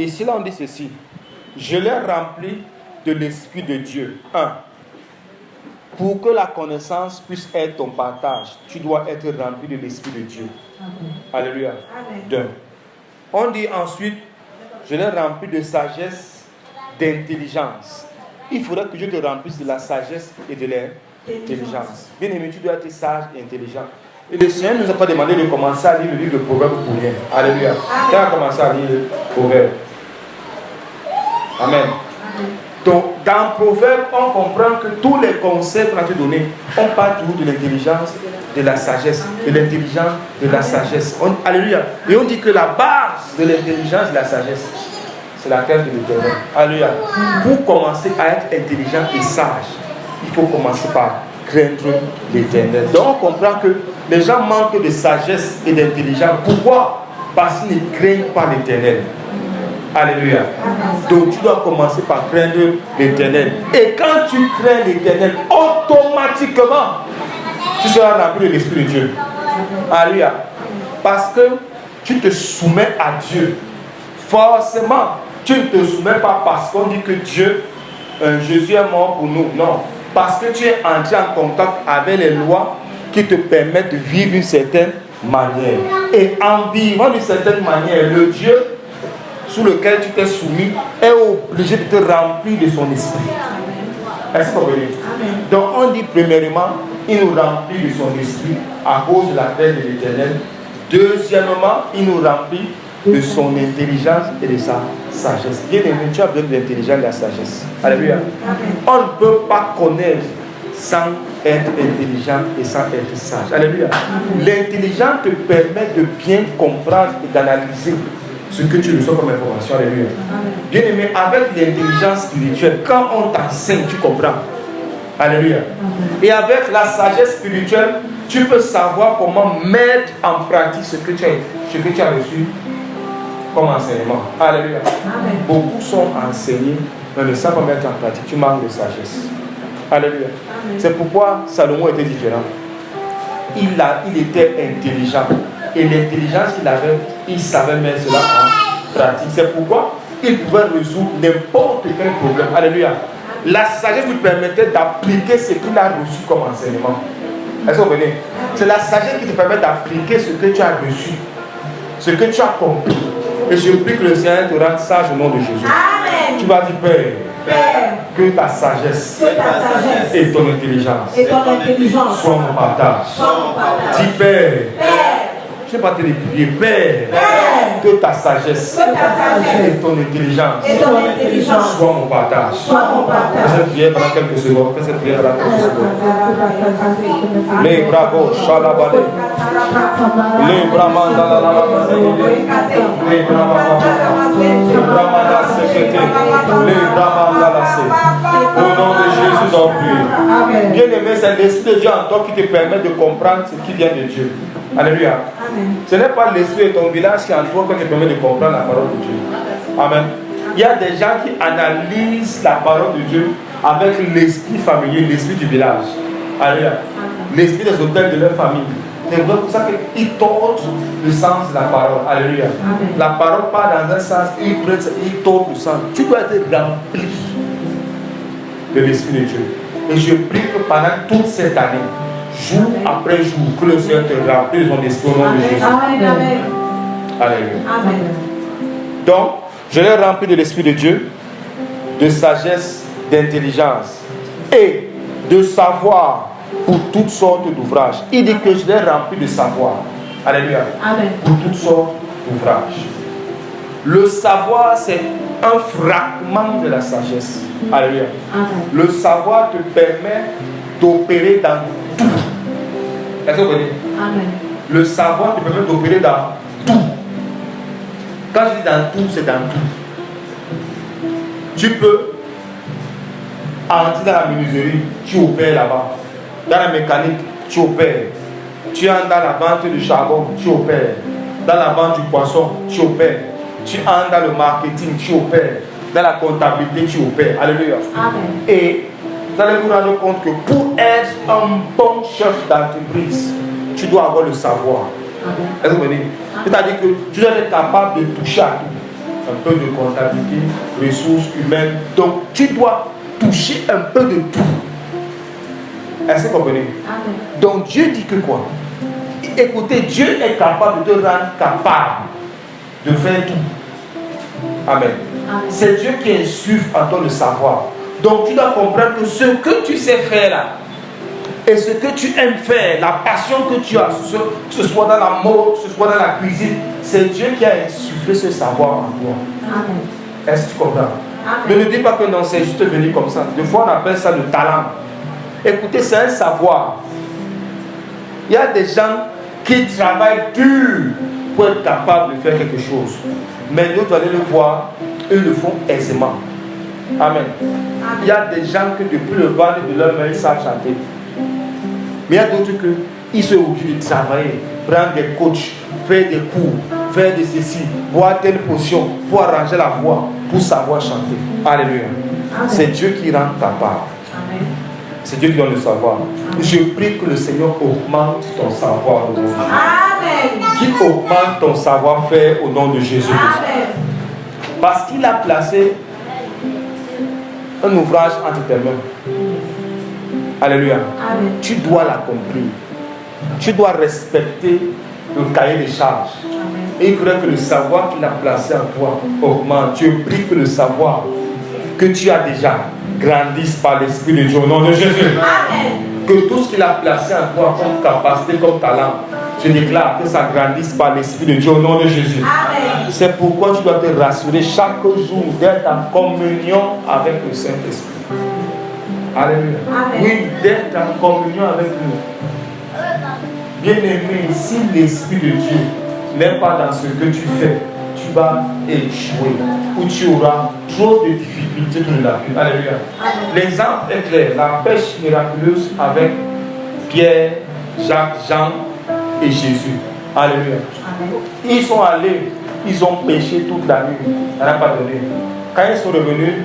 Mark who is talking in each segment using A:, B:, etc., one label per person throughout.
A: ici là on dit ceci. Je l'ai rempli de l'Esprit de Dieu. 1. Pour que la connaissance puisse être ton partage, tu dois être rempli de l'Esprit de Dieu. Amen. Alléluia. 2. On dit ensuite, je l'ai rempli de sagesse, d'intelligence. Il faudra que je te remplisse de la sagesse et de l'intelligence. Bien aimé, tu dois être sage et intelligent. Et le Seigneur ne nous a pas demandé de commencer à lire le livre de Proverbes pour rien. Alléluia. Tu as commencé à lire le Proverbe. Amen. Donc, dans Proverbe, on comprend que tous les conseils qu'on a te donnés, on parle toujours de l'intelligence, de la sagesse, de l'intelligence, de la sagesse. Alléluia. Et on dit que la base de l'intelligence et de la sagesse, c'est la crainte de l'Éternel. Alléluia. Pour commencer à être intelligent et sage, il faut commencer par craindre l'Éternel. Donc, on comprend que les gens manquent de sagesse et d'intelligence. Pourquoi? Parce qu'ils ne craignent pas l'Éternel. Alléluia. Donc tu dois commencer par craindre l'Éternel. Et quand tu crains l'Éternel, automatiquement, tu seras rempli de l'Esprit de Dieu. Alléluia. Parce que tu te soumets à Dieu. Forcément, tu ne te soumets pas parce qu'on dit que Dieu, Jésus est mort pour nous. Non. Parce que tu es entré en contact avec les lois qui te permettent de vivre d'une certaine manière. Et en vivant d'une certaine manière, le Dieu sous lequel tu t'es soumis est obligé de te remplir de son esprit. Est-ce que vous comprenez? Donc on dit premièrement, il nous remplit de son esprit à cause de la crainte de l'Éternel. Deuxièmement, il nous remplit de son intelligence et de sa sagesse. Bien aimé, tu as besoin de l'intelligence et de la sagesse. Alléluia. On ne peut pas connaître sans être intelligent et sans être sage. Alléluia. L'intelligence te permet de bien comprendre et d'analyser ce que tu reçois comme information. Alléluia. Bien aimé, avec l'intelligence spirituelle, quand on t'enseigne, tu comprends. Alléluia. Et avec la sagesse spirituelle, tu peux savoir comment mettre en pratique ce que tu as reçu comme enseignement. Alléluia. Beaucoup sont enseignés, mais ne savent pas mettre en pratique. Tu manques de sagesse. Alléluia. C'est pourquoi Salomon était différent. Il était intelligent. Et l'intelligence qu'il avait, il savait mettre cela en pratique. C'est pourquoi il pouvait résoudre n'importe quel problème. Alléluia. La sagesse lui permettait d'appliquer ce qu'il a reçu comme enseignement. Est-ce que vous venez? C'est la sagesse qui te permet d'appliquer ce que tu as reçu, ce que tu as compris. Et je prie que le Seigneur te rende sage au nom de Jésus. Amen. Tu vas dire, Père, que ta sagesse et ton intelligence soient mon partage. Dis, Père, je ne vais pas te prier, Père, que ta sagesse et ton intelligence soient mon partage. Fais cette prière pendant quelques secondes. Fais cette prière pendant quelques secondes. Les bras gauche, chalabale. Les bras mandala, les bras mandala, au nom de Jésus, nous prions. Bien aimé, c'est l'Esprit de Dieu en toi qui te permet de comprendre ce qui vient de Dieu. Alléluia. Ce n'est pas l'esprit de ton village qui est en toi qui te permet de comprendre la parole de Dieu. Amen. Il y a des gens qui analysent la parole de Dieu avec l'esprit familier, l'esprit du village. Alléluia. L'esprit des hôtels de leur famille. C'est pour ça qu'ils tordent le sens de la parole. Alléluia. Amen. La parole part dans un sens, ils tordent le sens. Tu dois être rempli de l'Esprit de Dieu. Et je prie que pendant toute cette année, jour après jour, que le Seigneur te remplisse de son esprit au nom de Jésus. Amen. Alléluia. Amen. Donc, je l'ai rempli de l'Esprit de Dieu, de sagesse, d'intelligence et de savoir pour toutes sortes d'ouvrages. Il dit que je l'ai rempli de savoir. Alléluia. Amen. Pour toutes sortes d'ouvrages. Le savoir, c'est un fragment de la sagesse. Alléluia. Amen. Le savoir te permet d'opérer dans tout. Est-ce que vous voyez? Amen. Le savoir te permet d'opérer dans tout. Quand je dis dans tout, c'est dans tout. Tu peux entrer dans la menuiserie, tu opères là-bas. Dans la mécanique, tu opères. Tu entres dans la vente du charbon, tu opères. Dans la vente du poisson, tu opères. Tu entres dans le marketing, tu opères. Dans la comptabilité, tu opères. Alléluia. Amen. Et vous allez vous rendre compte que pour être un bon chef d'entreprise, tu dois avoir le savoir. Est-ce que vous voyez? C'est-à-dire que tu dois être capable de toucher à tout. un peu de comptabilité, ressources humaines. Donc, tu dois toucher un peu de tout. Est-ce que vous comprenez? Amen. Donc, Dieu dit que quoi? Écoutez, Dieu est capable de te rendre capable de faire tout. Amen. Amen. C'est Dieu qui insuffle en toi le savoir. Donc, tu dois comprendre que ce que tu sais faire là, et ce que tu aimes faire, la passion que tu as, que ce soit dans la mode, que ce soit dans la cuisine, c'est Dieu qui a insufflé ce savoir en toi. Amen. Est-ce que tu comprends? Amen. Ne dis pas que non, c'est juste venu comme ça. Des fois, on appelle ça le talent. Écoutez, c'est un savoir. Il y a des gens qui travaillent dur pour être capables de faire quelque chose. Mais nous, allez le voir, eux le font aisément. Amen. Amen. Il y a des gens que depuis le bas de leur main, ils savent chanter. Mais il y a d'autres qui sont obligés de travailler, prendre des coachs, faire des cours, faire des ceci, boire telle potion pour arranger la voix, pour savoir chanter. Alléluia. Amen. C'est Dieu qui rend capable. Amen. C'est Dieu qui donne le savoir. Amen. Je prie que le Seigneur augmente ton savoir au nom de Jésus. Amen. Qu'il augmente ton savoir-faire au nom de Jésus. Amen. Parce qu'il a placé un ouvrage entre tes mains. Alléluia. Amen. Tu dois l'accomplir. Tu dois respecter le cahier des charges. Amen. Et il faudrait que le savoir qu'il a placé en toi augmente. Tu pries que le savoir que tu as déjà grandisse par l'Esprit de Dieu au nom de Jésus. Amen. Que tout ce qu'il a placé en toi comme capacité, comme talent, je déclare que ça grandisse par l'Esprit de Dieu au nom de Jésus. Amen. C'est pourquoi tu dois te rassurer chaque jour d'être en communion avec le Saint-Esprit. Alléluia. Amen. Oui, d'être en communion avec nous. Bien-aimé, si l'Esprit de Dieu n'est pas dans ce que tu fais, tu vas échouer ou tu auras trop de difficultés pour la vie. Alléluia. L'exemple est clair. La pêche miraculeuse avec Pierre, Jacques, Jean et Jésus. Alléluia. Amen. Ils sont allés, ils ont pêché toute la nuit. Ça n'a pas donné. Quand ils sont revenus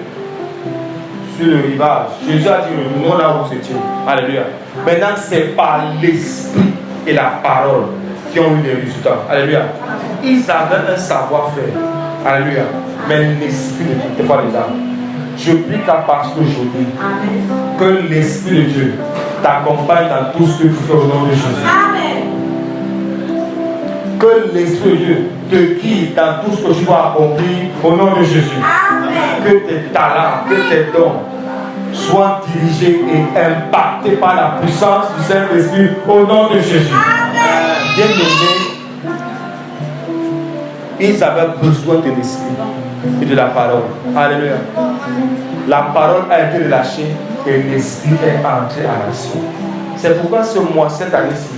A: sur le rivage, Jésus a dit revenons là où vous étiez. Alléluia. Maintenant, c'est par l'esprit et la parole qui ont eu des résultats. Alléluia. Ils avaient un savoir-faire. Alléluia. Mais l'esprit ne n'était pas les âmes. Je prie qu'à partir d'aujourd'hui, que l'Esprit de Dieu t'accompagne dans tout ce que tu fais au nom de Jésus. Amen. Que l'Esprit de Dieu te guide dans tout ce que tu vas accomplir au nom de Jésus. Amen. Que tes talents, que tes dons soient dirigés et impactés par la puissance du Saint-Esprit au nom de Jésus. Bien-aimés, ils avaient besoin de l'Esprit et de la parole. Alléluia. La parole a été relâchée et l'Esprit est entré en action. C'est pourquoi ce mois, cette année-ci,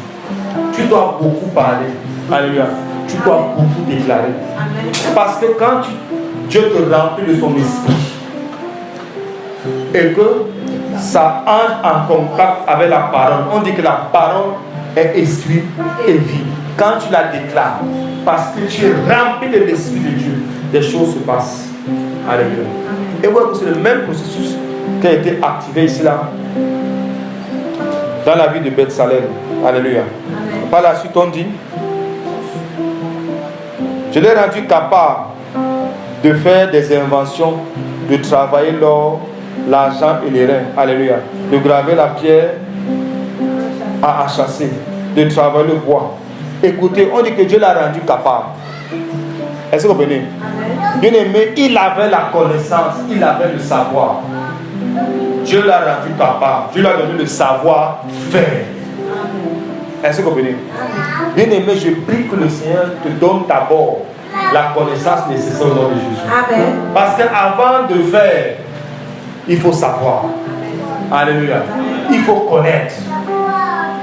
A: tu dois beaucoup parler. Alléluia. Tu dois beaucoup déclarer. Parce que quand Dieu te remplit de son esprit et que ça entre en contact avec la parole, on dit que la parole est esprit et vie. Quand tu la déclares, parce que tu es rempli de l'Esprit de Dieu, des choses se passent. Alléluia. Et voilà que c'est le même processus qui a été activé ici là dans la vie de Beth-Salem. Alléluia. Par la suite on dit, je l'ai rendu capable de faire des inventions, de travailler l'or, l'argent et les reins. Alléluia. De graver la pierre à enchâsser, de travailler le bois. Écoutez, on dit que Dieu l'a rendu capable. Est-ce que vous comprenez? Bien aimé, il avait la connaissance, il avait le savoir. Dieu l'a rendu capable. Dieu lui a donné le savoir-faire. Est-ce que vous comprenez? Bien aimé, je prie que le Seigneur te donne d'abord la connaissance nécessaire au nom de Jésus. Amen. Parce qu'avant de faire, il faut savoir. Alléluia. Il faut connaître.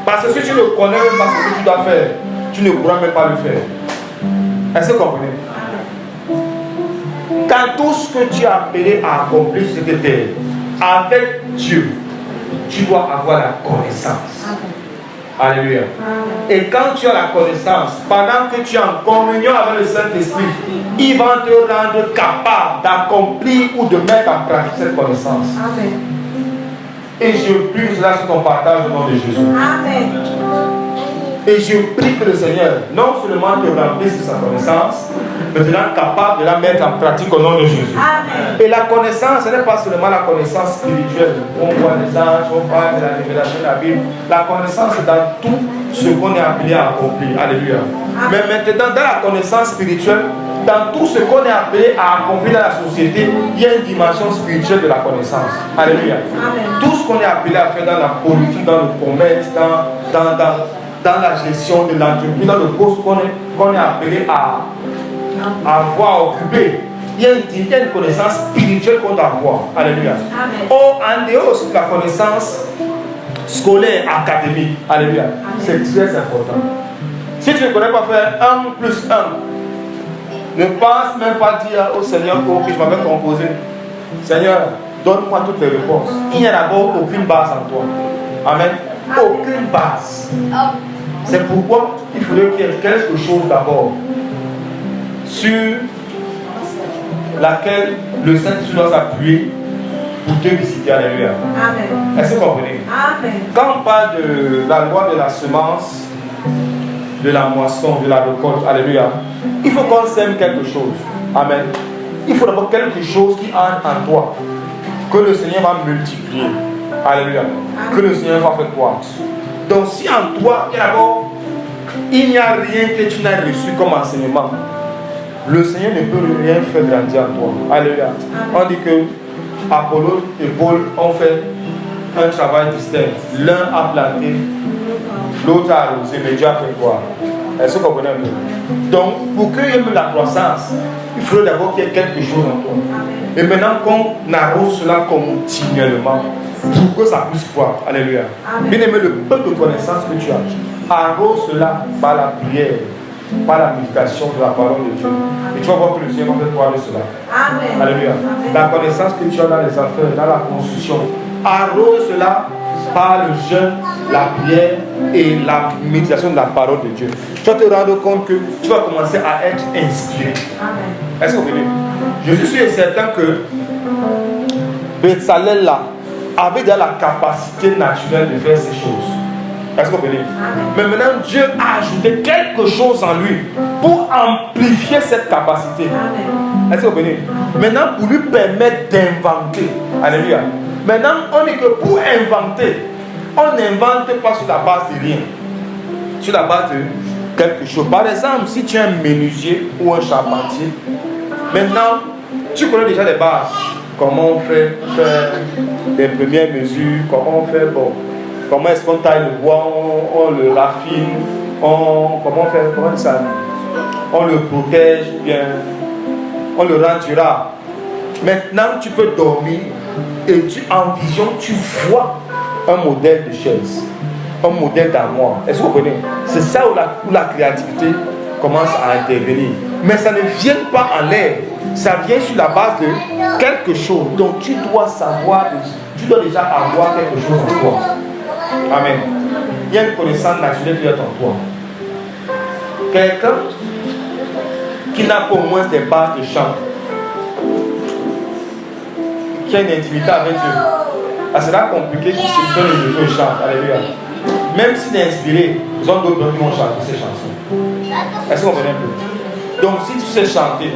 A: Parce que si tu ne connais pas ce que tu dois faire, tu ne pourras même pas le faire. Est-ce que vous comprenez? Quand tout ce que tu as appelé à accomplir sur cette terre, avec Dieu, tu dois avoir la connaissance. Alléluia. Et quand tu as la connaissance, pendant que tu es en communion avec le Saint-Esprit, il va te rendre capable d'accomplir ou de mettre en pratique cette connaissance. Amen. Et je prie cela sur ton partage au nom de Jésus. Amen. Et je prie que le Seigneur, non seulement te remplisse de sa connaissance, mais te rende capable de la mettre en pratique au nom de Jésus. Amen. Et la connaissance, ce n'est pas seulement la connaissance spirituelle. On voit les anges, on parle de la révélation de la Bible. La connaissance, c'est dans tout ce qu'on est appelé à accomplir. Alléluia. Amen. Mais maintenant, dans la connaissance spirituelle, dans tout ce qu'on est appelé à accomplir dans la société, il y a une dimension spirituelle de la connaissance. Alléluia. Amen. Tout ce qu'on est appelé à faire dans la politique, dans le commerce, dans la gestion de l'entreprise, dans le poste qu'on est appelé à avoir occupé, il y a une connaissance spirituelle qu'on doit avoir. Alléluia. Amen. En dehors aussi de la connaissance scolaire, académique. Alléluia. C'est très important. Si tu ne connais pas faire 1 plus 1, ne pense même pas dire au Seigneur que je m'avais composé. Seigneur, donne-moi toutes les réponses. Il n'y a d'abord aucune base en toi. Amen. Aucune base. C'est pourquoi il faudrait qu'il y ait quelque chose d'abord sur laquelle le Saint-Esprit doit s'appuyer pour te visiter. Alléluia. Amen. Est-ce que vous comprenez? Amen. Quand on parle de la loi de la semence, de la moisson, de la récolte, alléluia, il faut qu'on sème quelque chose. Amen. Il faut d'abord quelque chose qui entre en toi, que le Seigneur va multiplier. Alléluia. Amen. Que le Seigneur va faire croître. Donc si en toi, il n'y a rien que tu n'as reçu comme enseignement, le Seigneur ne peut rien faire grandir en toi. Alléluia. On dit que Apollo et Paul ont fait un travail distinct. L'un a planté, l'autre a arrosé, mais Dieu a fait quoi? Est-ce que vous comprenez un peu? Donc, pour qu'il y ait la croissance, il faut d'abord qu'il y ait quelque chose en toi. Et maintenant qu'on arrose cela continuellement, pour que ça puisse croître. Alléluia. Bien aimé, le peu de connaissances que tu as, arrose cela par la prière, par la méditation de la parole de Dieu. Et tu vas voir que le Seigneur va faire croire cela. Amen. Alléluia. Amen. La connaissance que tu as dans les affaires, dans la construction, arrose cela par le jeûne, la prière et la méditation de la parole de Dieu. Tu vas te rendre compte que tu vas commencer à être inspiré. Amen. Est-ce que vous voyez? Je suis certain que Bezalel là avait déjà la capacité naturelle de faire ces choses. Est-ce que vous voyez? Mais maintenant Dieu a ajouté quelque chose en lui pour amplifier cette capacité. Amen. Est-ce que vous voyez? Maintenant pour lui permettre d'inventer. Alléluia. Maintenant on dit que pour inventer, on n'invente pas sur la base de rien, sur la base de quelque chose. Par exemple, si tu es un menuisier ou un charpentier, maintenant tu connais déjà les bases. Comment on fait faire les premières mesures, comment on fait, bon, comment est-ce qu'on taille le bois, on le raffine, comment ça, on le protège, bien, on le rend durable. Maintenant tu peux dormir et en vision tu vois un modèle de chaise, un modèle d'armoire. Est-ce que vous comprenez? C'est ça où la créativité commence à intervenir. Mais ça ne vient pas en l'air. Ça vient sur la base de quelque chose. Donc tu dois savoir, tu dois déjà avoir quelque chose en toi. Amen. Il y a une connaissance naturelle qui est en toi. Quelqu'un qui n'a pas au moins des bases de chant, qui a une intimité avec Dieu. C'est là compliqué qu'il se donne le chant. Alléluia. Même s'il est inspiré, ils ont d'autres qui vont chanter ces chansons. Est-ce qu'on connaît un peu? Donc si tu sais chanter,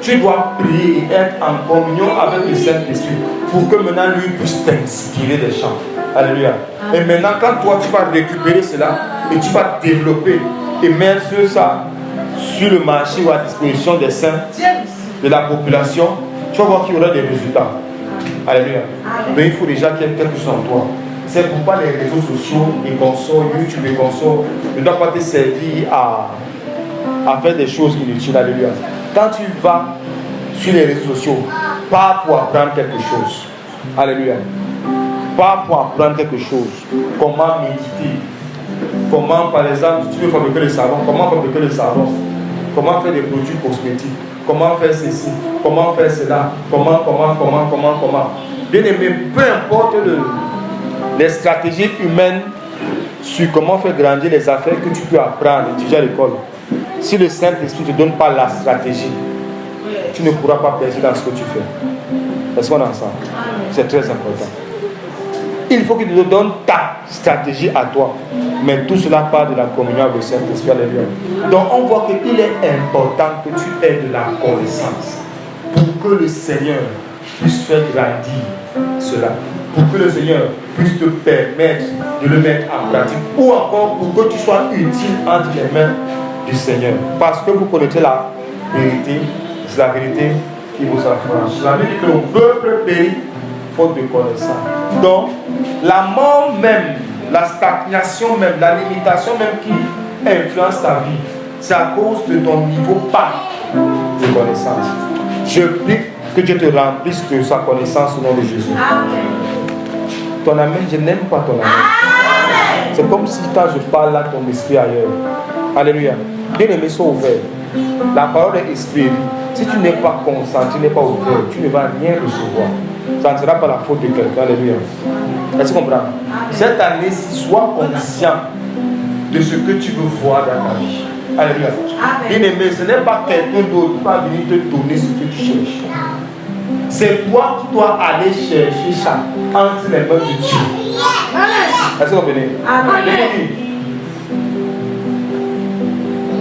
A: tu dois prier et être en communion avec le Saint-Esprit pour que maintenant lui puisse t'inspirer des chants. Alléluia. Et maintenant quand toi tu vas récupérer cela et tu vas développer et mettre ça sur le marché ou à disposition des saints de la population, tu vas voir qu'il y aura des résultats. Alléluia. Donc il faut déjà qu'il y ait quelque chose en toi. C'est pourquoi les réseaux sociaux, les consoles, YouTube et consoles ne doivent pas te servir à faire des choses inutiles. Alléluia. Quand tu vas sur les réseaux sociaux, pas pour apprendre quelque chose. Alléluia. Pas pour apprendre quelque chose. Comment méditer. Comment, par exemple, tu veux fabriquer le savon. Comment fabriquer le savon. Comment faire des produits cosmétiques. Comment faire ceci. Comment faire cela. Comment. Bien aimé, peu importe les stratégies humaines sur comment faire grandir les affaires que tu peux apprendre, étudier à l'école. Si le Saint-Esprit ne te donne pas la stratégie, tu ne pourras pas percer dans ce que tu fais. Est-ce qu'on est ensemble? C'est très important. Il faut qu'il te donne ta stratégie à toi. Mais tout cela part de la communion avec le Saint-Esprit. Alléluia. Donc on voit qu'il est important que tu aies de la connaissance pour que le Seigneur puisse faire grandir cela. Pour que le Seigneur puisse te permettre de le mettre en pratique. Ou encore pour que tu sois utile entre les mains du Seigneur. Parce que vous connaissez la vérité. C'est la vérité qui vous affranchit. La Bible dit que le peuple périt faute de connaissance. Donc, la mort même, la stagnation même, la limitation même qui influence ta vie, c'est à cause de ton niveau pas de connaissance. Je prie que Dieu te remplisse de sa connaissance au nom de Jésus. Amen. Ton amen, je n'aime pas ton amen. C'est comme si quand je parle là, ton esprit ailleurs. Alléluia. Bien aimé, sois ouvert. La parole est esprit et vie. Si tu n'es pas conscient, tu n'es pas ouvert, tu ne vas rien recevoir. Ça ne sera pas la faute de quelqu'un. Alléluia. Est-ce que tu comprends? Cette année, sois conscient de ce que tu veux voir dans ta vie. Alléluia. Bien aimé, ce n'est pas quelqu'un d'autre qui va venir te donner ce que tu cherches. C'est toi qui dois aller chercher ça entre les mains de Dieu. Est-ce que vous comprenez? Amen.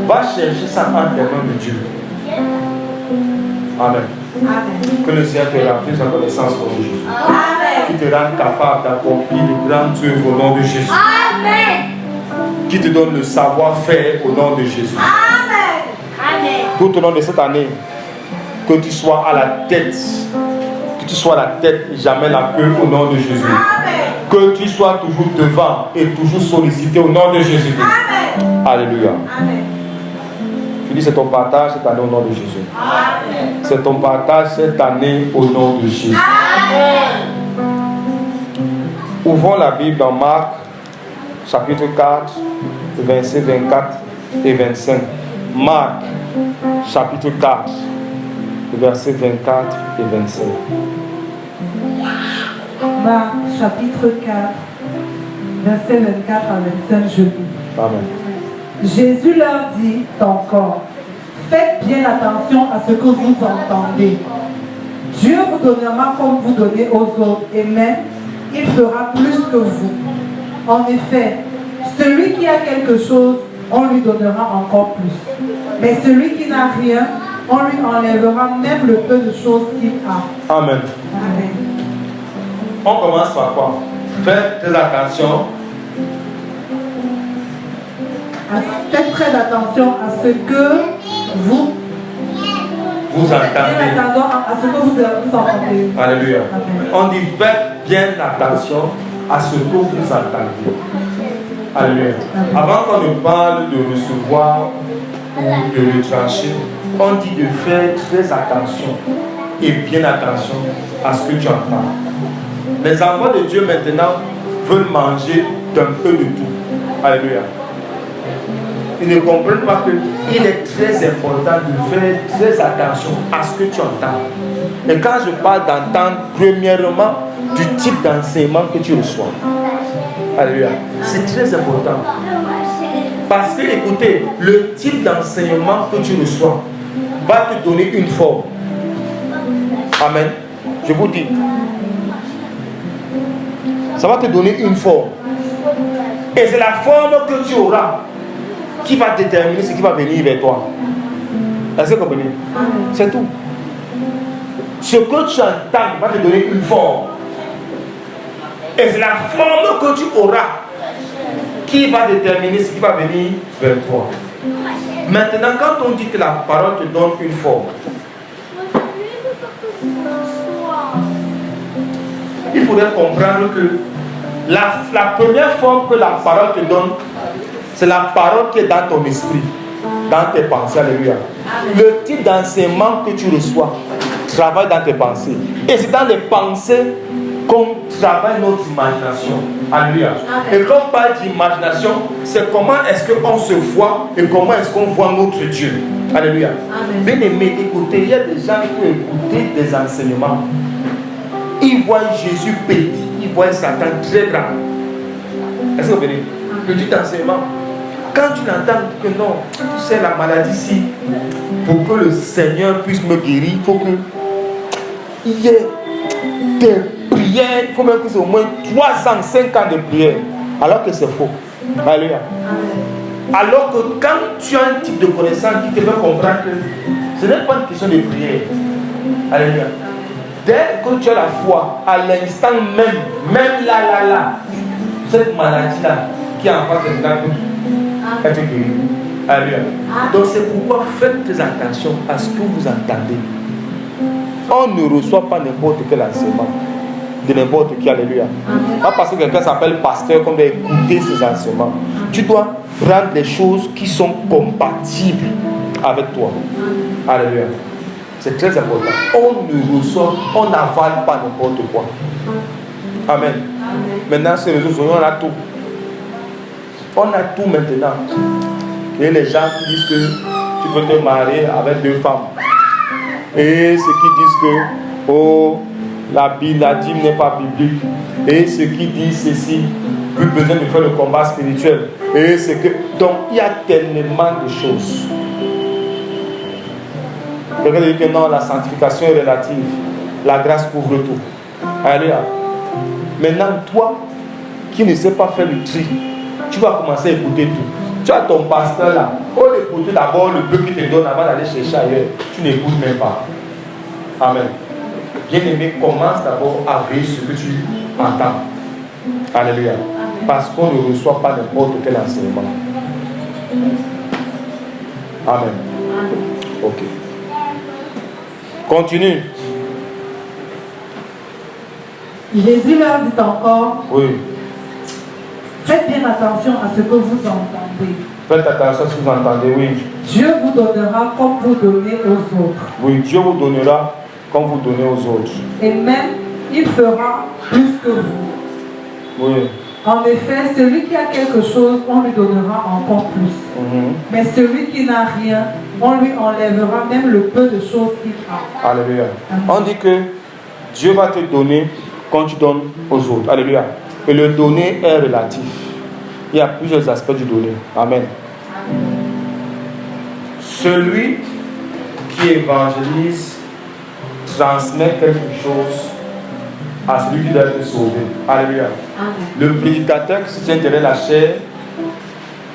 A: Va chercher ça entre les mains de Dieu. Amen. Amen. Que le Seigneur te remplisse sa connaissance au nom de Jésus. Amen. Qui te rende capable d'accomplir de grandes œuvres au nom de Jésus. Amen. Qui te donne le savoir-faire au nom de Jésus. Amen. Amen. Tout au long de cette année, que tu sois à la tête. Que tu sois à la tête et jamais la queue au nom de Jésus. Amen. Que tu sois toujours devant et toujours sollicité au nom de Jésus. Amen. Alléluia. Amen. Je dis c'est ton partage cette année au nom de Jésus. Amen. C'est ton partage cette année au nom de Jésus. Amen. Ouvrons la Bible dans Marc, chapitre 4, versets 24 et 25. Marc, chapitre 4, versets 24 et 25.
B: Marc, chapitre 4, versets 24 à 25, je lis.
A: Amen.
B: Jésus leur dit encore, faites bien attention à ce que vous entendez. Dieu vous donnera comme vous donnez aux autres, et même, il fera plus que vous. En effet, celui qui a quelque chose, on lui donnera encore plus. Mais celui qui n'a rien, on lui enlèvera même le peu de choses qu'il a.
A: Amen.
B: Amen.
A: On commence par quoi? Faites très attention.
B: Faites très attention à ce que vous
A: entendez.
B: À ce que vous entendez.
A: Alléluia.
B: Amen.
A: On dit faites bien attention à ce que vous entendez. Alléluia.
B: Amen.
A: Avant qu'on ne parle de recevoir ou de retrancher, on dit de faire très attention et bien attention à ce que tu entends. Les enfants de Dieu maintenant veulent manger d'un peu de tout. Alléluia. Ils ne comprennent pas qu'il est très important de faire très attention à ce que tu entends. Et quand je parle d'entendre, premièrement, du type d'enseignement que tu reçois. Alléluia. C'est très important. Parce que, écoutez, le type d'enseignement que tu reçois va te donner une forme. Amen. Je vous dis. Ça va te donner une forme. Et c'est la forme que tu auras qui va déterminer ce qui va venir vers toi. Est-ce que vous comprenez? C'est tout. Ce que tu entends va te donner une forme. Et c'est la forme que tu auras qui va déterminer ce qui va venir vers toi. Maintenant, quand on dit que la parole te donne une forme, il faudrait comprendre que la première forme que la parole te donne, c'est la parole qui est dans ton esprit, dans tes pensées. Alléluia. Le type d'enseignement que tu reçois travaille dans tes pensées. Et c'est dans les pensées qu'on travaille notre imagination. Alléluia. Et quand on parle d'imagination, c'est comment est-ce qu'on se voit et comment est-ce qu'on voit notre Dieu. Alléluia. Bien aimé, écoutez, il y a des gens qui ont écouté des enseignements. Ils voient Jésus petit, ils voient Satan très grand. Est-ce que vous venez? Petit enseignement. Quand tu l'entends que non, tu sais la maladie ici, pour que le Seigneur puisse me guérir, il faut qu'il y ait des prières, il faut même que c'est au moins 3 ans, 5 ans de prière. Alors que c'est faux. Alléluia. Alors que quand tu as un type de connaissance qui te fait comprendre que ce n'est pas une question de prière. Alléluia. Dès que tu as la foi, à l'instant même là, cette maladie-là qui est en face de toi, elle te guérit. Alléluia. Donc c'est pourquoi faites très attention à ce que vous entendez. On ne reçoit pas n'importe quel enseignement de n'importe qui. Alléluia. Pas parce que quelqu'un s'appelle pasteur qu'on doit écouter ses enseignements. Tu dois prendre des choses qui sont compatibles avec toi. Alléluia. C'est très important. On ne reçoit, on n'avale pas n'importe quoi. Amen. Maintenant, ces réseaux sociaux, on a tout. On a tout maintenant. Et les gens qui disent que tu peux te marier avec 2 femmes. Et ceux qui disent que la dîme n'est pas biblique. Et ceux qui disent ceci, plus besoin de faire le combat spirituel. Et c'est que. Donc il y a tellement de choses. Quelqu'un dit que non, la sanctification est relative. La grâce couvre tout. Alléluia. Maintenant, toi qui ne sais pas faire le tri, tu vas commencer à écouter tout. Tu as ton pasteur là. Au lieu d'écouter d'abord le peu qu'il te donne avant d'aller chercher ailleurs, tu n'écoutes même pas. Amen. Bien-aimé, commence d'abord à veiller ce que tu entends. Alléluia. Parce qu'on ne reçoit pas n'importe quel enseignement. Amen. Ok. Continue.
B: Jésus leur dit encore,
A: Oui.
B: faites bien attention à ce que vous entendez.
A: Faites attention à ce que vous entendez, oui.
B: Dieu vous donnera comme vous donnez aux autres.
A: Oui, Dieu vous donnera comme vous donnez aux autres.
B: Et même, il fera plus que vous.
A: Oui.
B: En effet, celui qui a quelque chose, on lui donnera encore plus. Mais celui qui n'a rien, on lui enlèvera même le peu de choses qu'il a.
A: Alléluia.
B: Amen.
A: On dit que Dieu va te donner quand tu donnes aux autres. Alléluia. Et le donner est relatif. Il y a plusieurs aspects du donner. Amen. Celui qui évangélise transmet quelque chose à celui qui doit être sauvé. Alléluia. Le prédicateur qui se tient derrière la chair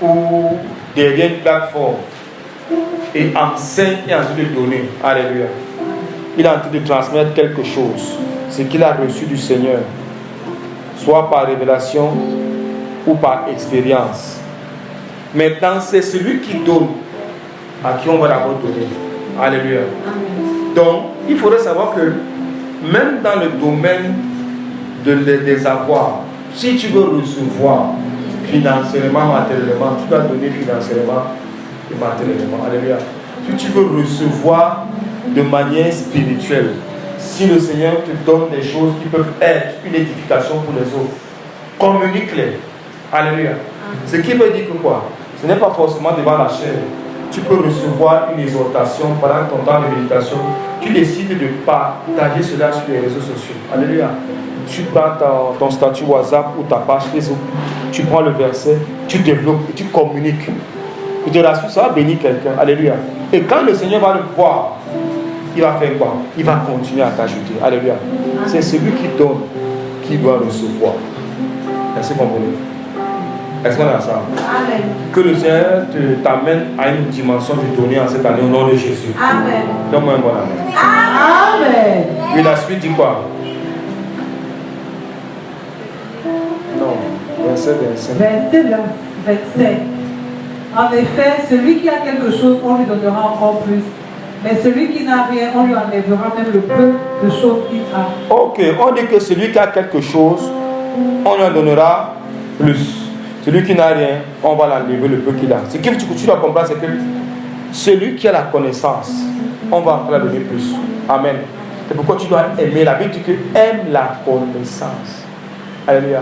A: ou derrière une plateforme et enseigne et en train de donner. Alléluia. Il est en train de transmettre quelque chose. Ce qu'il a reçu du Seigneur. Soit par révélation ou par expérience. Maintenant, c'est celui qui donne à qui on va d'abord donner. Alléluia. Donc, il faudrait savoir que même dans le domaine des avoirs, si tu veux recevoir financièrement, matériellement, tu dois donner financièrement et matériellement. Alléluia. Si tu veux recevoir de manière spirituelle, si le Seigneur te donne des choses qui peuvent être une édification pour les autres, communique-les. Alléluia. Ce qui veut dire que quoi? Ce n'est pas forcément devant la chair. Tu peux recevoir une exhortation pendant ton temps de méditation. Tu décides de partager cela sur les réseaux sociaux. Alléluia. Tu prends ton statut WhatsApp ou ta page Facebook. Tu prends le verset, tu développes et tu communiques. Je te rassure, ça va bénir quelqu'un. Alléluia. Et quand le Seigneur va le voir, il va faire quoi? Il va continuer à t'ajouter. Alléluia. C'est celui qui donne qui doit recevoir. Est-ce que vous comprenez? Est-ce qu'on est ensemble? Amen. Que le Seigneur t'amène à une dimension du donner en cette année au nom de Jésus.
B: Amen.
A: Donne-moi un bon amen.
B: Amen.
A: Et la suite dit quoi? Non, verset 25.
B: Verset 27. En effet, celui qui a quelque chose, on lui donnera encore plus. Mais celui qui n'a rien, on lui enlèvera même le peu de choses qu'il a. Ok,
A: on dit que celui qui a quelque chose, on lui en donnera plus. Celui qui n'a rien, on va l'enlever le peu qu'il a. Ce que tu dois comprendre, c'est que celui qui a la connaissance, on va encore la donner plus. Amen. C'est pourquoi tu dois aimer. La Bible dit que aime la connaissance. Alléluia.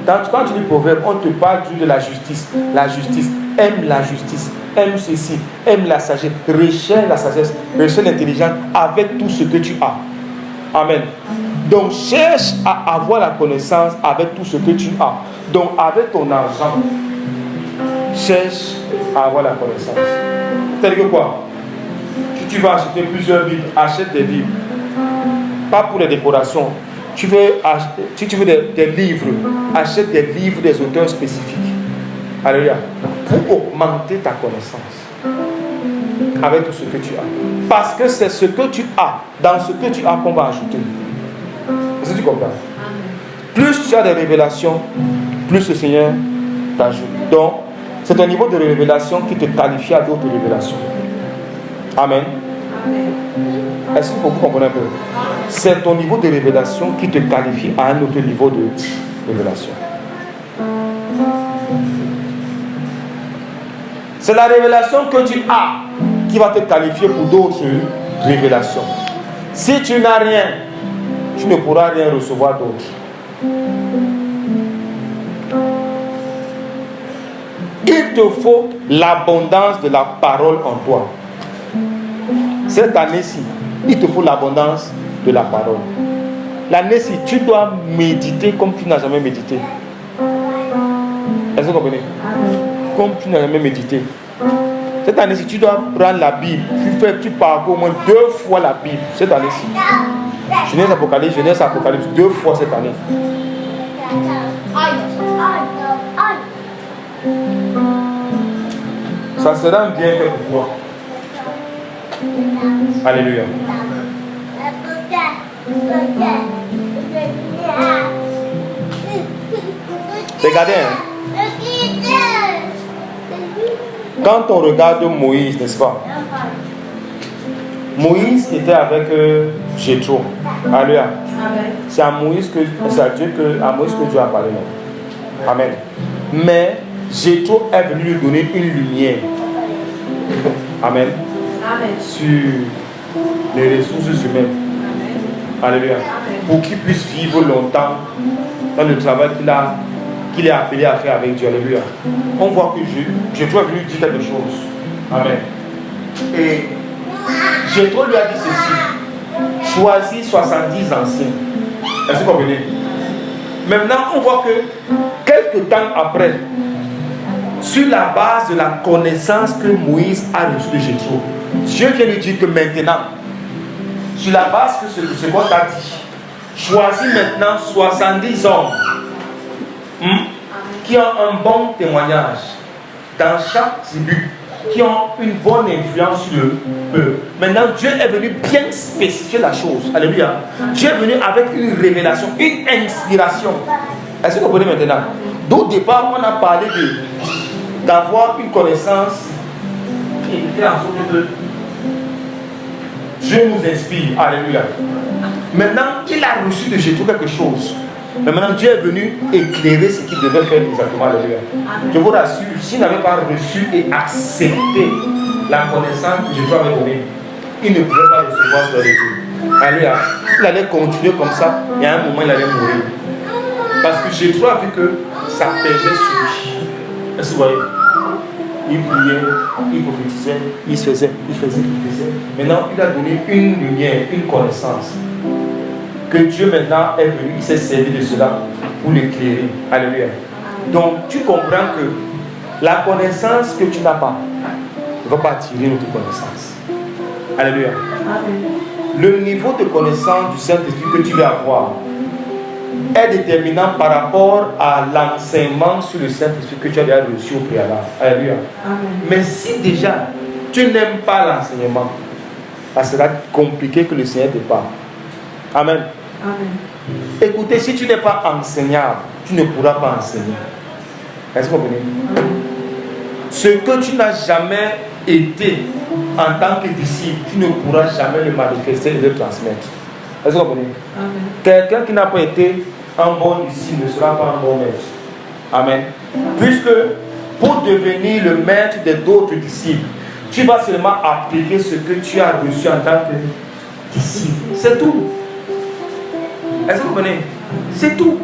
A: Quand tu lis Proverbe, on te parle de la justice. La justice. Aime la justice. Aime ceci. Aime la sagesse. Recherche la sagesse. Recherche l'intelligence avec tout ce que tu as. Amen. Donc cherche à avoir la connaissance avec tout ce que tu as. Donc avec ton argent, cherche à avoir la connaissance. C'est-à-dire que quoi? Si tu vas acheter plusieurs Bibles, achète des Bibles. Pas pour les décorations. si tu veux des livres, achète des livres des auteurs spécifiques. Alléluia. Pour augmenter ta connaissance avec tout ce que tu as. Parce que c'est ce que tu as, dans ce que tu as qu'on va ajouter. Est-ce que tu comprends? Plus tu as des révélations, plus le Seigneur t'ajoute. Donc, c'est ton niveau de révélation qui te qualifie à d'autres révélations. Amen. Est-ce que vous comprenez un peu? C'est ton niveau de révélation qui te qualifie à un autre niveau de révélation. C'est la révélation que tu as qui va te qualifier pour d'autres révélations. Si tu n'as rien, tu ne pourras rien recevoir d'autre. Il te faut l'abondance de la parole en toi. Cette année-ci, il te faut l'abondance de la parole. L'année-ci, tu dois méditer comme tu n'as jamais médité. Est-ce que vous comprenez? Comme tu n'as jamais médité. Cette année-ci, tu dois prendre la Bible. Tu parcours au moins 2 fois la Bible. Cette année-ci. Genèse Apocalypse 2 fois cette année. Ça sera un bienfait pour toi. Alléluia. Regardez, quand on regarde Moïse, n'est-ce pas? Moïse était avec Jéthro. Alléluia. C'est à Moïse que Dieu a parlé. Amen. Mais Jéthro est venu lui donner une lumière. Amen. Sur les ressources humaines. Alléluia. Pour qu'il puisse vivre longtemps dans le travail qu'il est appelé à faire avec Dieu. Alléluia. On voit que Jéthro est venu dire quelque chose. Amen. Et Jéthro lui a dit ceci: choisis 70 anciens. Est-ce que vous comprenez? Maintenant, on voit que quelques temps après, sur la base de la connaissance que Moïse a reçue de Jéthro, Dieu vient lui dire que maintenant, sur la base de ce qu'on t'a dit, choisis maintenant 70 hommes qui ont un bon témoignage dans chaque tribu, qui ont une bonne influence sur le peuple. Maintenant, Dieu est venu bien spécifier la chose. Alléluia. Dieu est venu avec une révélation, une inspiration. Est-ce que vous comprenez maintenant? D'au départ, on a parlé d'avoir une connaissance qui fait en sorte que Dieu nous inspire. Alléluia. Maintenant, il a reçu de Jésus quelque chose. Mais maintenant, Dieu est venu éclairer ce qu'il devait faire exactement. Alléluia. Je vous rassure, s'il n'avait pas reçu et accepté la connaissance que Jésus avait donnée, il ne pouvait pas recevoir ce Dieu. Alléluia. Il allait continuer comme ça et à un moment, il allait mourir. Parce que Jésus a vu que ça pesait sur lui. Est-ce que vous voyez? Il priait, il prophétisait, il faisait. Maintenant, il a donné une lumière, une connaissance. Que Dieu maintenant est venu, il s'est servi de cela pour l'éclairer. Alléluia. Donc, tu comprends que la connaissance que tu n'as pas ne va pas attirer notre connaissance. Alléluia. Le niveau de connaissance du Saint-Esprit que tu vas avoir est déterminant par rapport à l'enseignement sur le Saint-Esprit que tu as déjà reçu au préalable. Alléluia. Mais si déjà tu n'aimes pas l'enseignement, ça sera compliqué que le Seigneur te parle. Amen. Écoutez, si tu n'es pas enseignable, tu ne pourras pas enseigner. Est-ce que vous comprenez? Ce que tu n'as jamais été en tant que disciple, tu ne pourras jamais le manifester et le transmettre. Est-ce que vous comprenez? Quelqu'un qui n'a pas été un bon disciple ne sera pas un bon maître. Amen. Puisque pour devenir le maître d'autres disciples, tu vas seulement appliquer ce que tu as reçu en tant que disciple. C'est tout. Est-ce que vous comprenez? C'est tout.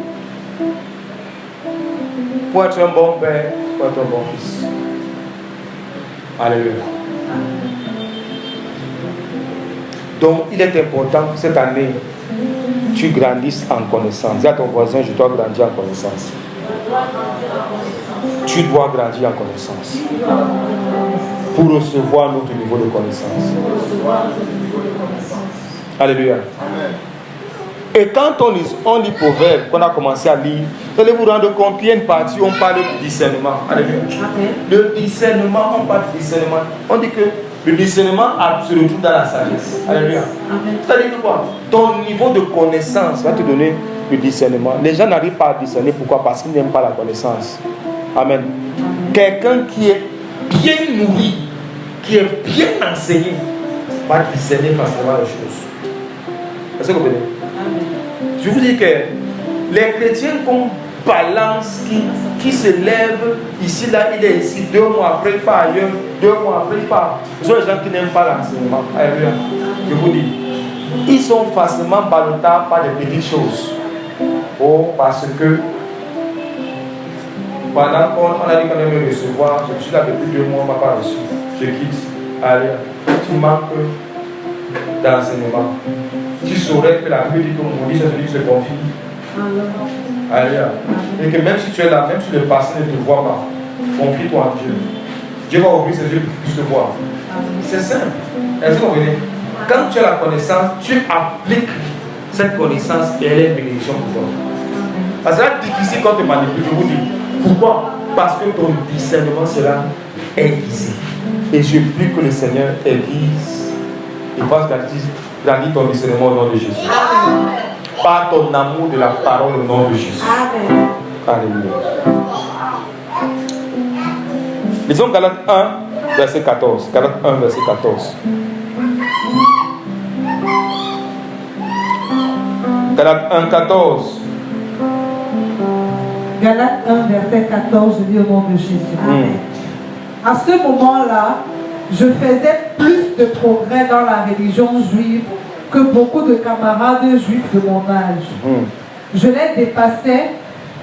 A: Pour être un bon père, pour être un bon fils. Alléluia. Donc, il est important que cette année, tu grandisses en connaissance. Dis à ton voisin, je dois grandir en connaissance. Tu dois grandir en connaissance. Pour recevoir notre niveau de connaissance. Alléluia. Et quand on lit Proverbe, qu'on a commencé à lire, vous allez vous rendre compte qu'il y a une partie où on parle du discernement. Alléluia. Le discernement, on parle du discernement. On dit que le discernement se retrouve dans la sagesse. Alléluia. C'est-à-dire que quoi? Ton niveau de connaissance va te donner le discernement. Les gens n'arrivent pas à discerner. Pourquoi? Parce qu'ils n'aiment pas la connaissance. Amen. Quelqu'un qui est bien nourri, qui est bien enseigné, va discerner facilement les choses. Est-ce que vous comprenez? Je vous dis que les chrétiens qu'on balance, qui se lèvent ici, là, il est ici, 2 mois après, il part ailleurs, 2 mois après, il part. Ce sont les gens qui n'aiment pas l'enseignement. Alléluia. Je vous dis, ils sont facilement ballottables par des petites choses. Oh, parce que pendant qu'on a dit qu'on aimait recevoir, je suis là depuis 2 mois, on ne m'a pas reçu. Je quitte. Allez, tu manques d'enseignement. Tu saurais que la pluie dit que mon dit, celui qui se confie. Alléluia. Et que même si tu es là, même si le passé ne te voit pas, confie-toi en Dieu. Dieu va ouvrir ses yeux pour que tu puisses te voir. C'est simple. Est-ce que vous comprenez? Quand tu as la connaissance, tu appliques cette connaissance et elle est une bénédiction pour toi. Parce que c'est difficile quand tu te manipules. Je vous dis. Pourquoi? Parce que ton discernement sera aiguisé. Et je prie que le Seigneur aiguise et fasse grandir ton discernement au nom de Jésus. Amen. Par ton amour de la parole au nom de Jésus. Amen. Alléluia. Lisons Galates 1, verset 14. Galates 1, verset 14. Galates 1, 14.
B: Galates 1, verset 14, je lis au nom de Jésus. Amen. À ce moment-là, je faisais plus de progrès dans la religion juive que beaucoup de camarades juifs de mon âge. Je les dépassais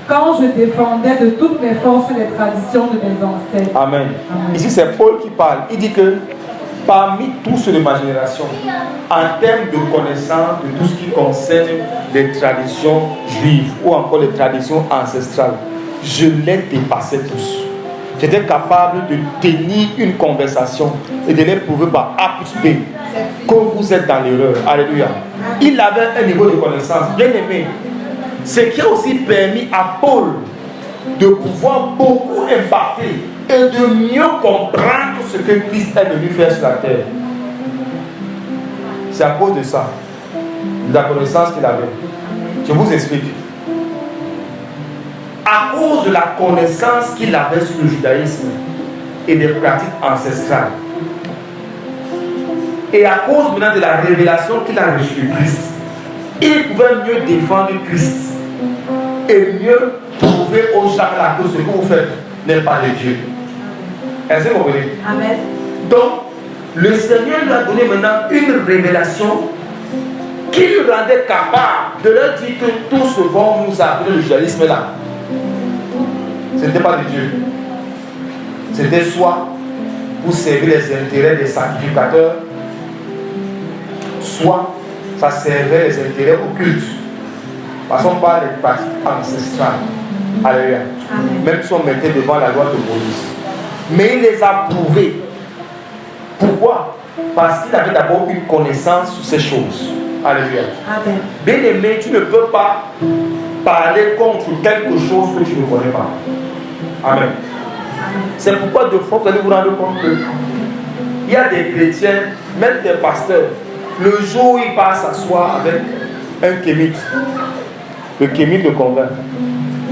B: quand je défendais de toutes mes forces les traditions de mes ancêtres.
A: Amen. Amen. Ici, c'est Paul qui parle. Il dit que parmi tous ceux de ma génération, en termes de connaissance de tout ce qui concerne les traditions juives ou encore les traditions ancestrales, je les dépassais tous. J'étais capable de tenir une conversation et de les prouver par A plus B que vous êtes dans l'erreur. Alléluia. Il avait un niveau de connaissance bien aimé. Ce qui a aussi permis à Paul de pouvoir beaucoup impacter et de mieux comprendre ce que Christ est venu faire sur la terre. C'est à cause de ça, de la connaissance qu'il avait. Je vous explique. À cause de la connaissance qu'il avait sur le judaïsme et des pratiques ancestrales, et à cause maintenant de la révélation qu'il a reçue de Christ, il pouvait mieux défendre Christ et mieux prouver aux gens là que ce que vous faites n'est pas de Dieu. Est-ce que vous comprenez? Amen. Donc, le Seigneur lui a donné maintenant une révélation qui lui rendait capable de leur dire que tout ce qu'on nous a appelé le judaïsme là, ce n'était pas de Dieu. C'était soit pour servir les intérêts des sacrificateurs, soit ça servait les intérêts occultes. Passons par les pratiques ancestrales. Alléluia. Même si on mettait devant la loi de Moïse. Mais il les a prouvés. Pourquoi? Parce qu'il avait d'abord une connaissance sur ces choses. Alléluia. Amen. Bien aimé, tu ne peux pas parler contre quelque chose que tu ne connais pas. Amen. C'est pourquoi de fois vous allez vous rendre compte que il y a des chrétiens, même des pasteurs, le jour où ils passent s'asseoir avec un kémite, le kémite le convainc.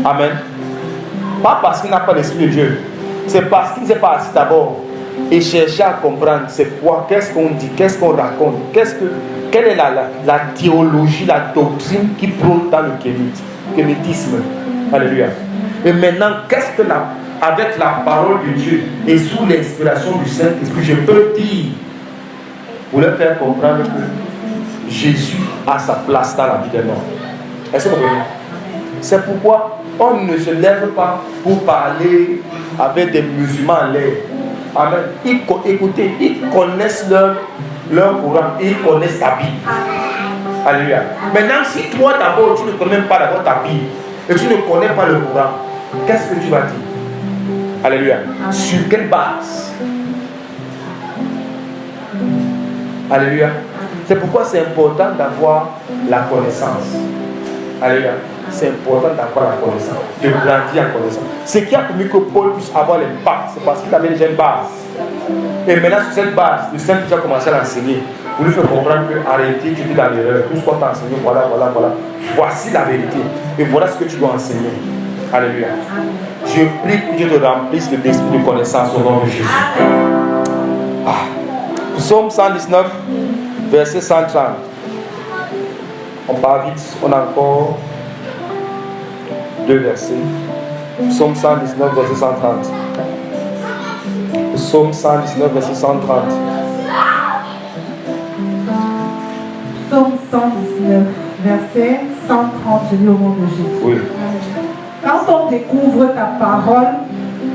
A: Amen. Pas parce qu'il n'a pas l'esprit de Dieu, c'est parce qu'il ne s'est pas assis d'abord et chercher à comprendre c'est quoi, qu'est-ce qu'on dit, qu'est-ce qu'on raconte, quelle est la théologie, la doctrine qui prône dans le kémitisme. Alléluia. Et maintenant, qu'est-ce que avec la parole de Dieu et sous l'inspiration du Saint-Esprit, je peux dire pour leur faire comprendre que Jésus a sa place dans la vie des hommes. Est-ce que vous comprenez? C'est pourquoi on ne se lève pas pour parler avec des musulmans en l'air. Amen. Écoutez, ils connaissent leur Coran et ils connaissent ta Bible. Alléluia. Maintenant, si toi d'abord tu ne connais même pas d'abord ta Bible et tu ne connais pas le Coran, qu'est-ce que tu vas dire? Alléluia. Amen. Sur quelle base? Alléluia. C'est pourquoi c'est important d'avoir la connaissance. Alléluia. C'est important d'avoir la connaissance, de grandir en connaissance. Ce qui a permis que Paul puisse avoir l'impact, c'est parce qu'il avait déjà une base. Et maintenant, sur cette base, le Saint-Esprit a commencé à l'enseigner. Pour lui faire comprendre que arrêtez, tu es dans l'erreur. Tout ce qu'on t'a enseigné, voilà. Voici la vérité. Et voilà ce que tu dois enseigner. Alléluia. Je prie que Dieu te remplisse de l'esprit de connaissance au nom de Jésus. Psaume 119, verset 130. On part vite, on a encore 2 versets. Psaume 119, verset 130. Psaume 119, verset 130.
B: Psaume 119, verset 130, je lis au nom de Jésus.
A: Oui.
B: Quand on découvre ta parole,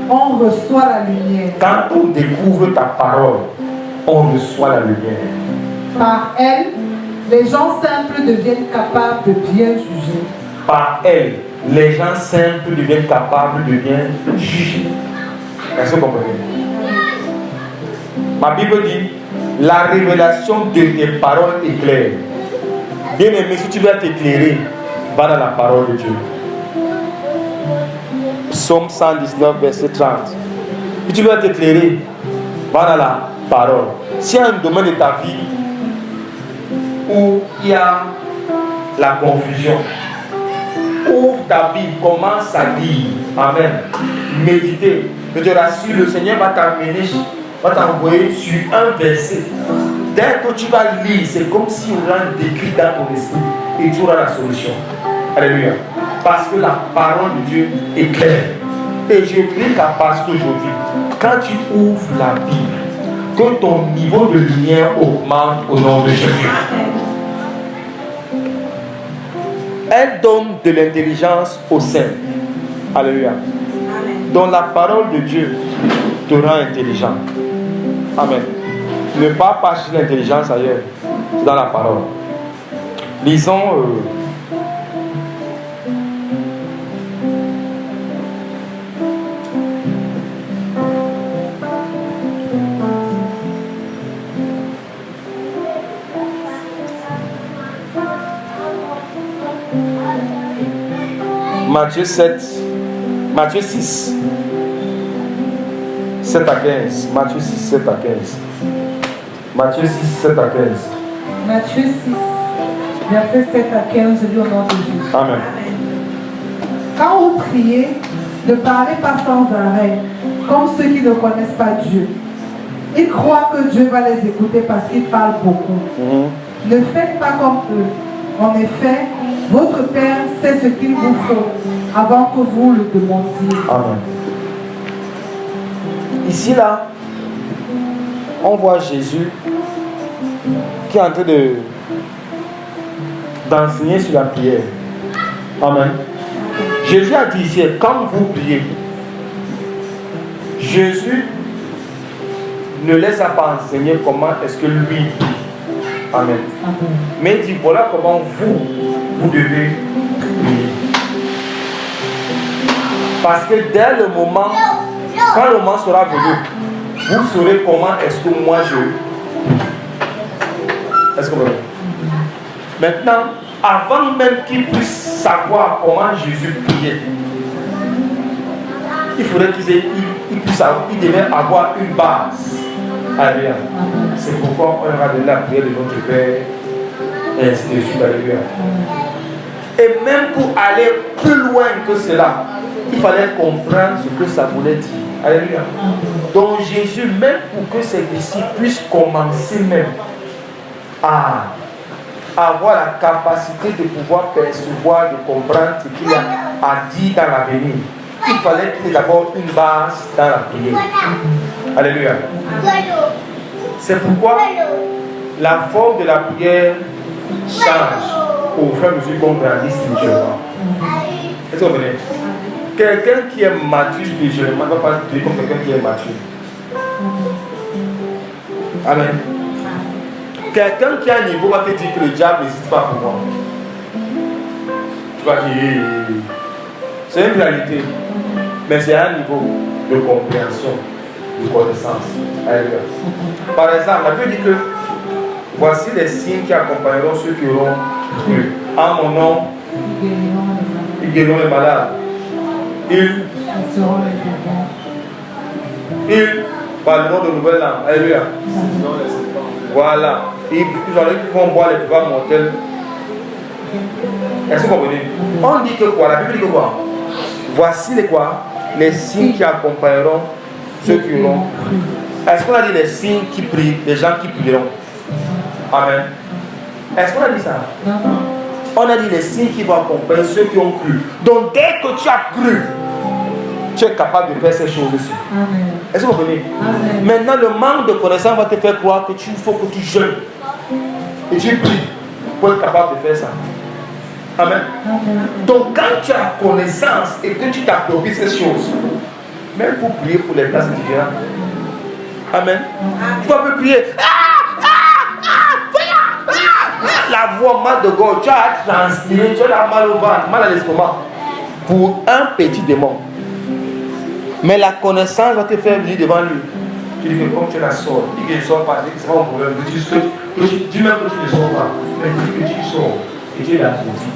B: on reçoit la lumière.
A: Quand on découvre ta parole, on reçoit la lumière.
B: Par elle, les gens simples deviennent capables de bien juger.
A: Par elle, les gens simples deviennent capables de bien juger. Est-ce que vous comprenez? Ma Bible dit, la révélation de tes paroles est claire. Bien aimé, si tu veux t'éclairer, va dans la parole de Dieu. Psaume 119, verset 30. Si tu veux t'éclairer, va dans la parole. S'il y a un domaine de ta vie où il y a la confusion, ouvre ta Bible, commence à lire. Amen. Méditer. Je te rassure, le Seigneur va t'amener, va t'envoyer sur un verset. Dès que tu vas lire, c'est comme si on a décrit dans ton esprit et tu auras la solution. Alléluia. Parce que la parole de Dieu est claire. Et je prie qu'à partir d'aujourd'hui, quand tu ouvres la Bible, que ton niveau de lumière augmente au nom de Jésus. Elle donne de l'intelligence au saint. Alléluia. Donc la parole de Dieu te rend intelligent. Amen. Ne pas chercher l'intelligence ailleurs. C'est dans la parole. Lisons Matthieu 6, 7 à 15. Matthieu 6, 7 à 15. Matthieu 6, 7 à 15.
B: Matthieu 6, verset 7 à 15, je lis au nom de Jésus.
A: Amen.
B: Quand vous priez, ne parlez pas sans arrêt, comme ceux qui ne connaissent pas Dieu. Ils croient que Dieu va les écouter parce qu'ils parlent beaucoup. Ne faites pas comme eux. En effet, votre Père sait ce qu'il vous faut avant que vous le demandiez.
A: Amen. Ici, là, on voit Jésus qui est en train d'enseigner sur la prière. Amen. Jésus a dit ici, quand vous priez, Jésus ne laisse pas enseigner comment est-ce que lui prie. Amen. Mais il dit, voilà comment vous devez prier. Parce que dès le moment, quand le moment sera venu, vous saurez comment est-ce que moi je... Est-ce que vous voyez? Maintenant, avant même qu'il puisse savoir comment Jésus priait, il faudrait qu'il devait avoir une base. Alléluia. C'est pourquoi on aura donné la prière de notre Père, et ainsi de suite. Alléluia. Et même pour aller plus loin que cela, il fallait comprendre ce que ça voulait dire. Alléluia. Donc Jésus, même pour que ses disciples puissent commencer même à avoir la capacité de pouvoir percevoir, de comprendre ce qu'il a à dire dans l'avenir, il fallait qu'il ait d'abord une base dans la prière. Alléluia. C'est pourquoi la forme de la prière change au fur et à mesure qu'on grandit spirituellement. Est-ce que vous comprenez? Quelqu'un qui est mature spirituellement ne va pas prier comme quelqu'un qui est mature. Amen. Quelqu'un qui a un niveau va te dire que le diable n'existe pas pour moi. Tu vas dire, c'est une réalité, mais c'est un niveau de compréhension, de connaissance. Par exemple, la Bible dit que Voici les signes qui accompagneront ceux qui auront cru. En mon nom, ils guériront les malades. Ils parleront de nouvelles langues. Alléluia. Voilà. Ils vont boire les pouvoirs mortels. Est-ce que vous comprenez? On dit que quoi? La Bible dit que quoi? Voici les quoi? Les signes qui accompagneront ceux qui auront cru. Est-ce qu'on a dit les signes qui prient, les gens qui prieront? Amen. Est-ce qu'on a dit ça? On a dit les signes qui vont accompagner ceux qui ont cru. Donc dès que tu as cru, tu es capable de faire ces choses aussi. Est-ce que vous comprenez? Maintenant, le manque de connaissance va te faire croire que il faut que tu jeûnes et tu pries pour être capable de faire ça. Amen. Donc quand tu as connaissance et que tu t'appropries ces choses, même pour prier pour les classes différentes. Amen. Tu vas prier. La voix mal de gorge, tu as transpiré, tu as mal au ventre, mal à l'estomac. Pour un petit démon. Mais la connaissance va te faire venir devant lui. Tu dis que comme tu la sors, tu dis que je ne sors pas, c'est pas mon problème. Tu dis même que tu ne sors pas. Mais tu dis que tu sors et tu es là aussi.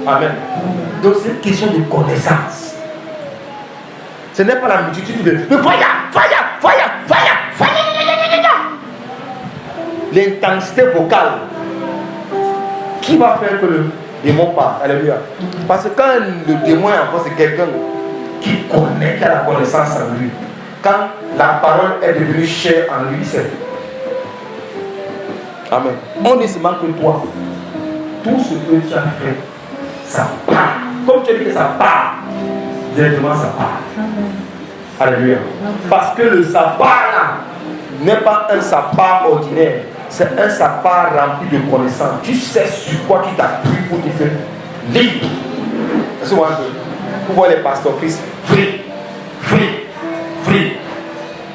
A: Amen. Donc c'est une question de connaissance. Ce n'est pas la multitude de l'intensité vocale qui va faire que le démon part. Alléluia. Parce que quand le démon est en face, c'est quelqu'un qui connaît, qui a la connaissance en lui. Quand la parole est devenue chère en lui, c'est. Amen. On dit seulement que toi, tout ce que tu as fait, ça part. Comme tu as dit que ça part, directement ça part. Alléluia. Parce que le sabbat là n'est pas un sabbat ordinaire, c'est un sabbat rempli de connaissances. Tu sais sur quoi tu t'appuies pour te faire libre. Est-ce que vous voyez? Vous voyez les pasteurs Christ, free.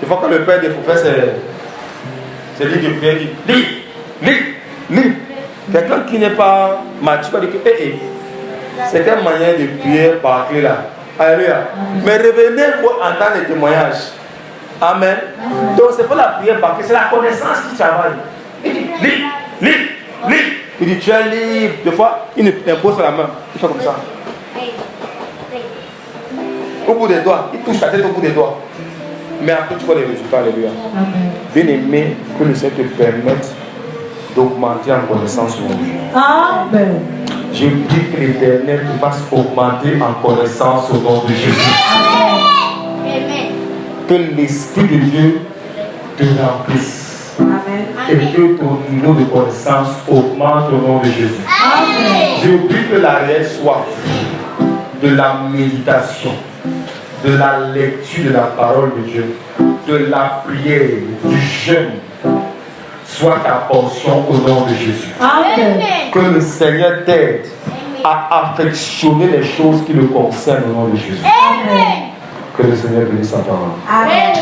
A: Il faut que le père des prophètes, c'est lui de prière, libre. Quelqu'un qui n'est pas mature va dire que c'est quelle manière de prier par clé là. Alléluia. Mais revenez pour entendre les témoignages. Amen. Donc c'est pas la prière par clé, c'est la connaissance qui travaille. Il dit libre. Il dit tu es libre. Des fois, il ne t'impose la main. Il fait comme ça. Au bout des doigts, il touche la tête au bout des doigts. Mais après tu vois les résultats, alléluia. Bien aimé, que le Seigneur te permette d'augmenter en connaissance aujourd'hui.
B: Amen.
A: Je prie que l'Éternel te fasse augmenter en connaissance au nom de Jésus.
C: Amen.
A: Que l'Esprit de Dieu te remplisse.
B: Amen.
A: Et que ton niveau de connaissance augmente au nom de Jésus.
C: Amen.
A: Je prie que la réelle soif de la méditation, de la lecture de la parole de Dieu, de la prière, du jeûne, soit ta portion au nom de Jésus.
B: Amen.
A: Que le Seigneur t'aide à affectionner les choses qui le concernent au nom de Jésus.
C: Amen.
A: Que le Seigneur bénisse sa parole.
B: Amen.